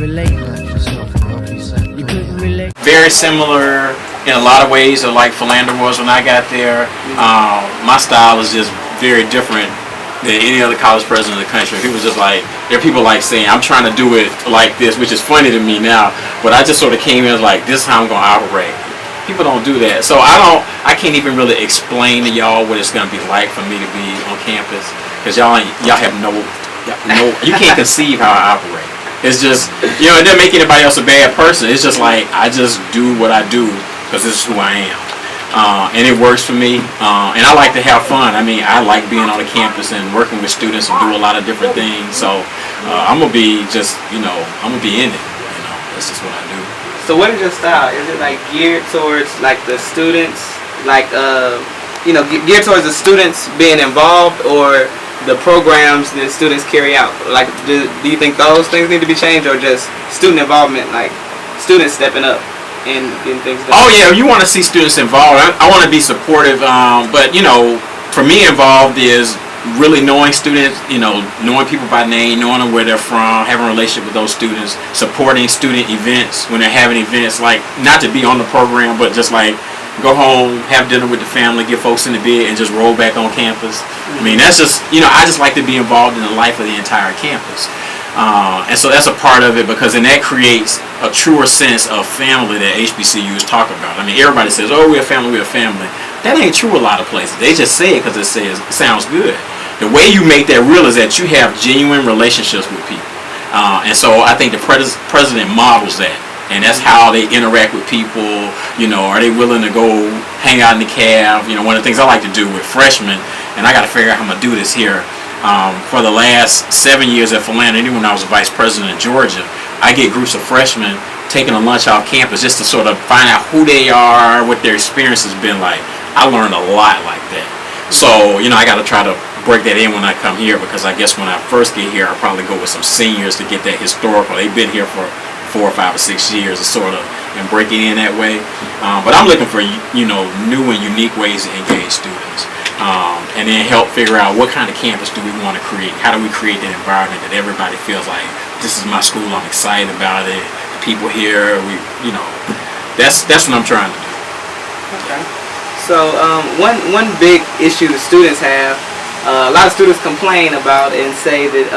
relate much yourself, you couldn't relate. Very similar in a lot of ways of like Philander was when I got there. My style is just very different than any other college president in the country. People just like, there are people like saying, I'm trying to do it like this, which is funny to me now, but I just sort of came in like, this is how I'm going to operate. People don't do that. So I can't even really explain to y'all what it's going to be like for me to be on campus, because y'all have no, you can't conceive how I operate. It's just, it doesn't make anybody else a bad person. It's just like, I just do what I do because this is who I am. And it works for me. And I like to have fun. I mean, I like being on the campus and working with students and do a lot of different things. So I'm going to be just, I'm going to be in it. That's just what I do. So what is your style? Is it like geared towards like the students, like, geared towards the students being involved, or the programs that students carry out? Like, do you think those things need to be changed, or just student involvement, like students stepping up and getting things done? Oh yeah, you want to see students involved. I want to be supportive, but for me, involved is really knowing students, knowing people by name, knowing where they're from, having a relationship with those students, supporting student events when they're having events, like not to be on the program, but just like go home, have dinner with the family, get folks in the bed, and just roll back on campus. I mean, that's just, I just like to be involved in the life of the entire campus. And so that's a part of it, because then that creates a truer sense of family that HBCUs talk about. I mean, everybody says, oh, we're a family, we're a family. That ain't true a lot of places. They just say it because it sounds good. The way you make that real is that you have genuine relationships with people. And so I think the president models that. And that's how they interact with people. Are they willing to go hang out in the cab? One of the things I like to do with freshmen, and I got to figure out how I'm going to do this here. For the last 7 years at Philander, even when I was a vice president in Georgia, I get groups of freshmen taking a lunch off campus just to sort of find out who they are, what their experience has been like. I learned a lot like that. So, I got to try to break that in when I come here, because I guess when I first get here, I'll probably go with some seniors to get that historical. They've been here for 4 or 5 or 6 years, sort of, and break it in that way. But I'm looking for, new and unique ways to engage students. And then help figure out what kind of campus do we want to create. How do we create that environment that everybody feels like, this is my school, I'm excited about it, the people here, that's what I'm trying to do. Okay. So one big issue the students have, a lot of students complain about and say that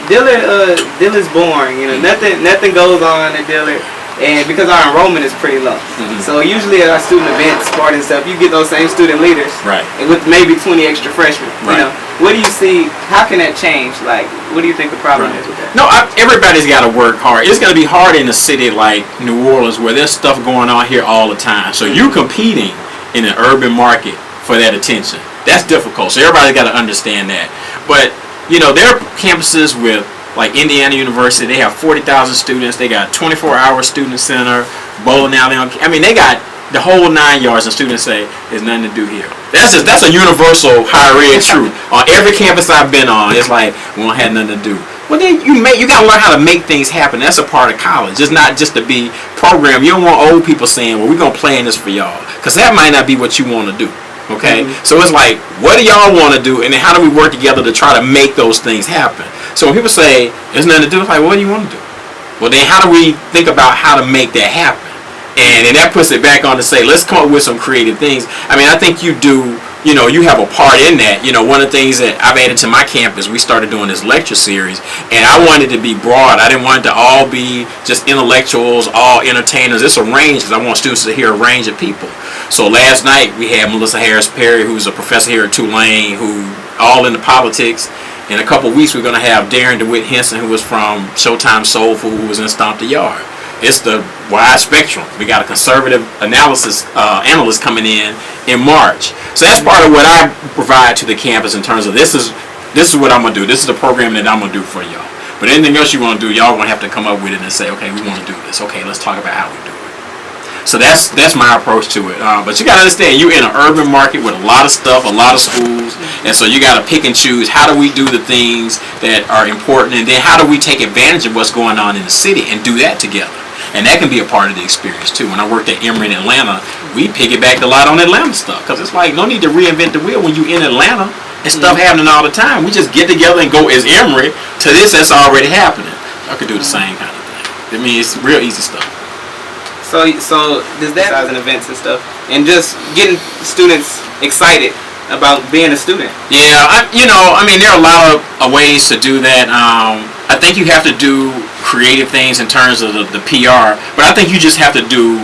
Dillard's boring. Nothing goes on at Dillard, and because our enrollment is pretty low. Mm-hmm. So usually at our student events, parties and stuff, you get those same student leaders, right? And with maybe 20 extra freshmen. Right. What do you see? How can that change? Like, what do you think the problem is with that? No, everybody's got to work hard. It's going to be hard in a city like New Orleans, where there's stuff going on here all the time. So you're competing in an urban market for that attention. That's difficult. So everybody's got to understand that. But there are campuses with, like Indiana University, they have 40,000 students. They got 24-hour student center, bowling alley. I mean, they got the whole 9 yards, and students say there's nothing to do here. That's a universal higher ed truth. On every campus I've been on, it's like we don't have nothing to do. Well, then you got to learn how to make things happen. That's a part of college. It's not just to be programmed. You don't want old people saying, well, we're going to plan this for y'all, because that might not be what you want to do. Okay? Mm-hmm. So it's like, what do y'all want to do, and then how do we work together to try to make those things happen? So when people say, there's nothing to do, it's like, what do you want to do? Well, then how do we think about how to make that happen? And that puts it back on to say, let's come up with some creative things. I mean, I think you do, you have a part in that. One of the things that I've added to my campus, we started doing this lecture series, and I wanted it to be broad. I didn't want it to all be just intellectuals, all entertainers. It's a range, because I want students to hear a range of people. So last night, we had Melissa Harris-Perry, who's a professor here at Tulane, who all into politics. In a couple of weeks, we're going to have Darren DeWitt Henson, who was from Showtime Soul Food, who was in Stomp the Yard. It's the wide spectrum. We got a conservative analyst coming in March. So that's part of what I provide to the campus in terms of this is what I'm going to do. This is the program that I'm going to do for y'all. But anything else you want to do, y'all going to have to come up with it and say, okay, we want to do this. Okay, let's talk about how we do it. So that's my approach to it. But you got to understand, you're in an urban market with a lot of stuff, a lot of schools, and so you got to pick and choose. How do we do the things that are important, and then how do we take advantage of what's going on in the city and do that together? And that can be a part of the experience too. When I worked at Emory in Atlanta, we piggybacked a lot on Atlanta stuff, because it's like, no need to reinvent the wheel when you're in Atlanta and stuff happening all the time. We just get together and go as Emory to this that's already happening. I could do the same kind of thing. I mean, it's real easy stuff. So does that as an events and stuff, and just getting students excited about being a student? Yeah, I mean, there are a lot of ways to do that. I think you have to do creative things in terms of the PR, but I think you just have to do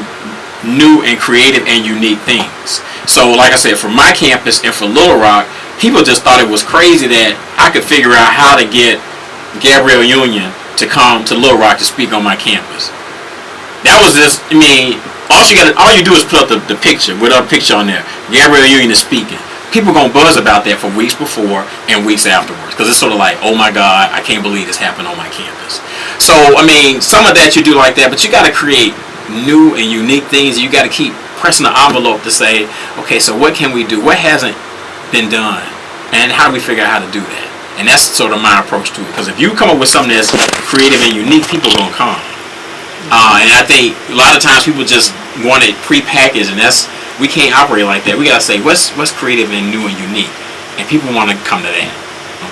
new and creative and unique things. So, like I said, for my campus and for Little Rock, people just thought it was crazy that I could figure out how to get Gabrielle Union to come to Little Rock to speak on my campus. That was just, I mean, all you do is put up the picture with our picture on there. Gabrielle Union is speaking. People gonna buzz about that for weeks before and weeks afterwards, because it's sort of like, oh my God, I can't believe this happened on my campus. So, I mean, some of that you do like that, but you got to create new and unique things. You got to keep pressing the envelope to say, okay, so what can we do? What hasn't been done? And how do we figure out how to do that? And that's sort of my approach to it. Because if you come up with something that's creative and unique, people are gonna come. And I think a lot of times people just want it prepackaged, and we can't operate like that. We gotta say what's creative and new and unique, and people want to come to that.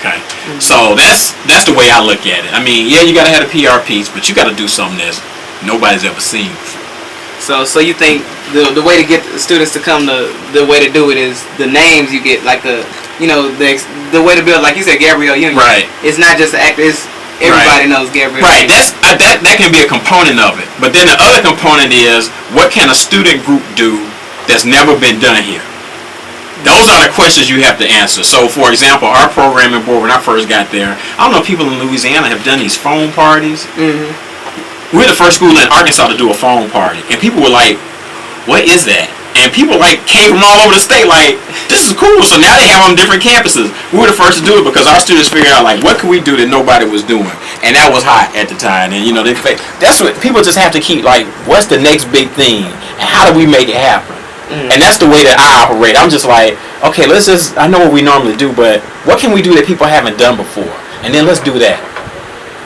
Okay, so that's the way I look at it. I mean, yeah, you gotta have a PR piece, but you gotta do something that nobody's ever seen before. So you think the way to get the students to come, the way to do it is the names you get, like the way to build, like you said, Gabrielle Union. Right. It's not just the actor. It's everybody knows Gabrielle. Right. That can be a component of it. But then the other component is, what can a student group do that's never been done here? Those are the questions you have to answer. So, for example, our programming board, when I first got there, I don't know if people in Louisiana have done these phone parties. Mm-hmm. We're the first school in Arkansas to do a phone party, and people were like, what is that? And people like came from all over the state like, this is cool. So now they have on different campuses. We were the first to do it because our students figured out, like, what can we do that nobody was doing? And that was hot at the time. And that's what people just have to keep, like, what's the next big thing? And how do we make it happen? And that's the way that I operate. I'm just like, okay, I know what we normally do, but what can we do that people haven't done before? And then let's do that.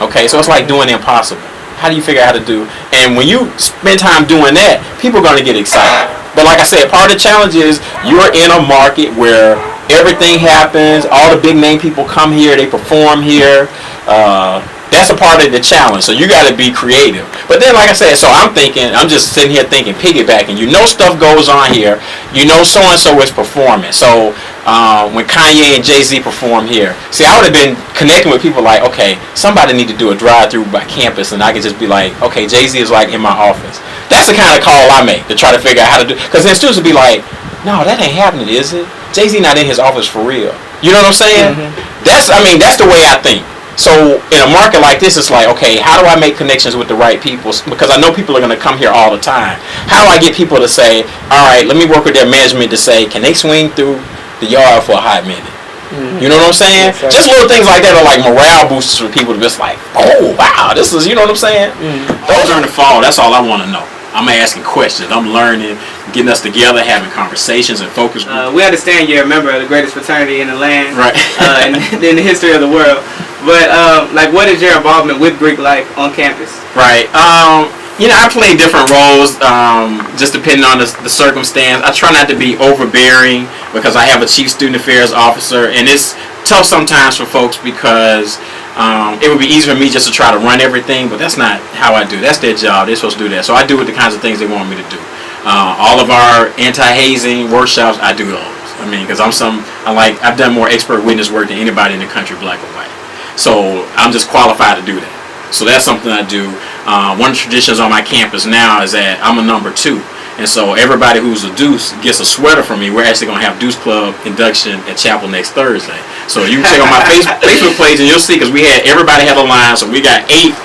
Okay, so it's like doing the impossible. How do you figure out how to do? And when you spend time doing that, people are going to get excited. But like I said, part of the challenge is you're in a market where everything happens. All the big name people come here. They perform here. That's a part of the challenge. So you got to be creative. But then, like I said, so I'm just sitting here thinking, piggybacking. Stuff goes on here. So-and-so is performing. So when Kanye and Jay-Z perform here, see, I would have been connecting with people like, okay, somebody need to do a drive-through by campus, and I could just be like, okay, Jay-Z is like in my office. That's the kind of call I make to try to figure out how to do. Because then students would be like, no, that ain't happening, is it? Jay-Z not in his office for real. You know what I'm saying? Mm-hmm. That's the way I think. So in a market like this, it's like, okay, how do I make connections with the right people? Because I know people are going to come here all the time. How do I get people to say, all right, let me work with their management to say, can they swing through the yard for a hot minute? Mm-hmm. You know what I'm saying? Yes, just little things like that are like morale boosters for people to just like, oh, wow, this is, you know what I'm saying? Mm-hmm. Those are in the fall. That's all I want to know. I'm asking questions. I'm learning, getting us together, having conversations and focus groups. We understand you're a member of the greatest fraternity in the land, right? And in the history of the world. But what is your involvement with Greek life on campus? Right. I play different roles, just depending on the circumstance. I try not to be overbearing because I have a chief student affairs officer, and it's tough sometimes for folks because it would be easy for me just to try to run everything, but that's not how I do. That's their job. They're supposed to do that. So I do the kinds of things they want me to do. All of our anti-hazing workshops, I do those. I mean, because I've done more expert witness work than anybody in the country, black or white. So I'm just qualified to do that. So that's something I do. One of the traditions on my campus now is that I'm a number 2. And so everybody who's a Deuce gets a sweater from me. We're actually going to have Deuce Club induction at chapel next Thursday. So you can check on my Facebook page and you'll see, because everybody had a line. So we got 8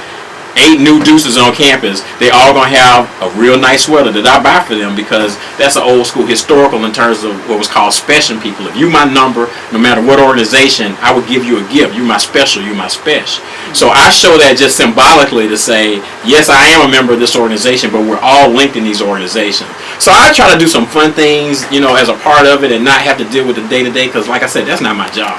new Deuces on campus. They all going to have a real nice sweater that I buy for them, because that's an old school historical in terms of what was called special people. If you my number, no matter what organization, I would give you a gift. You my special, you my special. So I show that just symbolically to say, yes, I am a member of this organization, but we're all linked in these organizations. So I try to do some fun things, as a part of it, and not have to deal with the day-to-day, because like I said, that's not my job.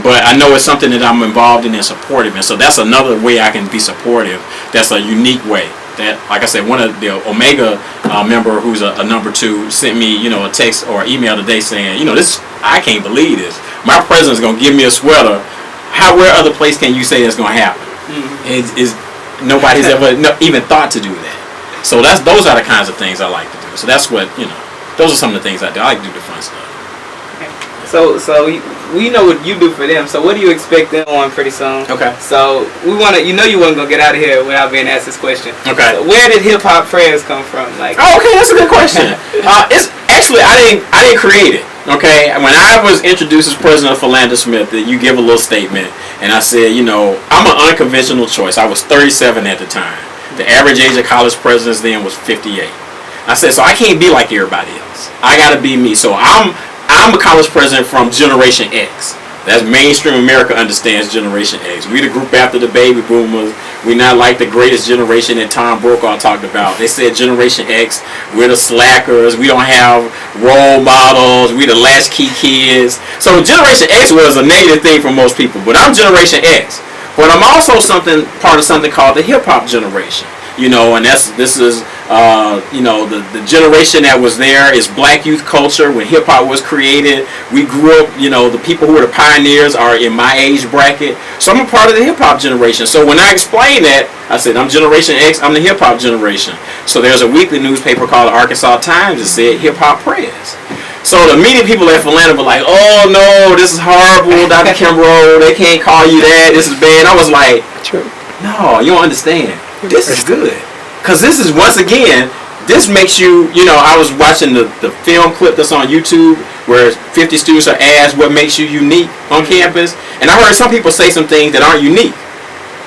But I know it's something that I'm involved in and supportive in. So that's another way I can be supportive. That's a unique way. That, like I said, one of the Omega member who's a number 2 sent me, a text or email today saying, this, I can't believe this. My president's going to give me a sweater. Where other place can you say that's going to happen? Mm-hmm. nobody's ever even thought to do that. So those are the kinds of things I like to do. So that's what, those are some of the things I do. I like to do the fun stuff. So we know what you do for them. So what do you expect them on pretty soon? Okay. So we want to, you wasn't gonna get out of here without being asked this question. Okay. So where did hip hop prayers come from? Like. Oh, okay, that's a good question. It's actually I didn't create it. Okay, when I was introduced as president of Philander Smith, you give a little statement, and I said, I'm an unconventional choice. I was 37 at the time. The average age of college presidents then was 58. I said, so I can't be like everybody else. I got to be me. So I'm a college president from Generation X. That's mainstream America understands Generation X. We the group after the baby boomers. We not like the greatest generation that Tom Brokaw talked about. They said Generation X, we're the slackers. We don't have role models. We the latchkey kids. So Generation X was a negative thing for most people. But I'm Generation X. But I'm also part of something called the hip hop generation. And this is the generation that was there is black youth culture when hip hop was created. We grew up, the people who are the pioneers are in my age bracket. So I'm a part of the hip hop generation. So when I explain that, I said I'm Generation X, I'm the hip hop generation. So there's a weekly newspaper called the Arkansas Times that said hip hop prayers. So the media people at Philander were like, oh no, this is horrible, Dr. Kimbrough, they can't call you that, this is bad. I was like, True. no, you don't understand. This is good. Because this is, once again, this makes you, I was watching the film clip that's on YouTube where 50 students are asked what makes you unique on campus. And I heard some people say some things that aren't unique.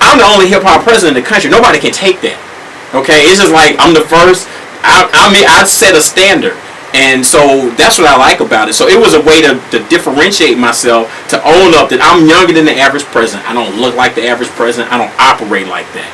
I'm the only hip-hop president in the country. Nobody can take that. Okay? It's just like I'm the first. I set a standard. And so that's what I like about it. So it was a way to differentiate myself, to own up that I'm younger than the average president. I don't look like the average president. I don't operate like that.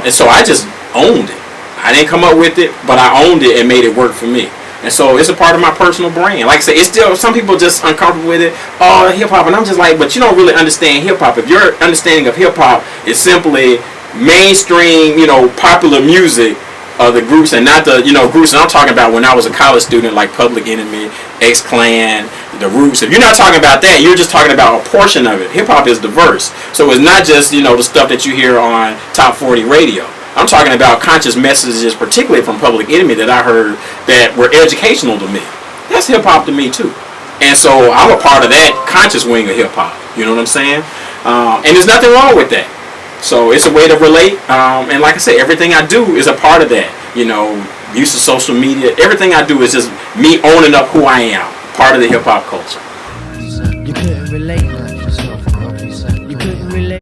And so I just owned it. I didn't come up with it, but I owned it and made it work for me. And so it's a part of my personal brand. Like I said, it's still, some people just uncomfortable with it. Oh, hip-hop. And I'm just like, but you don't really understand hip-hop. If your understanding of hip-hop is simply mainstream, popular music, the groups and not the groups that I'm talking about when I was a college student, like Public Enemy, X-Clan, the Roots. If you're not talking about that, you're just talking about a portion of it. Hip-hop is diverse. So it's not just the stuff that you hear on Top 40 radio. I'm talking about conscious messages, particularly from Public Enemy, that I heard that were educational to me. That's hip-hop to me too. And so I'm a part of that conscious wing of hip-hop. You know what I'm saying? And there's nothing wrong with that. So it's a way to relate, and like I said, everything I do is a part of that. Use of social media, everything I do is just me owning up who I am, part of the hip hop culture. You couldn't relate.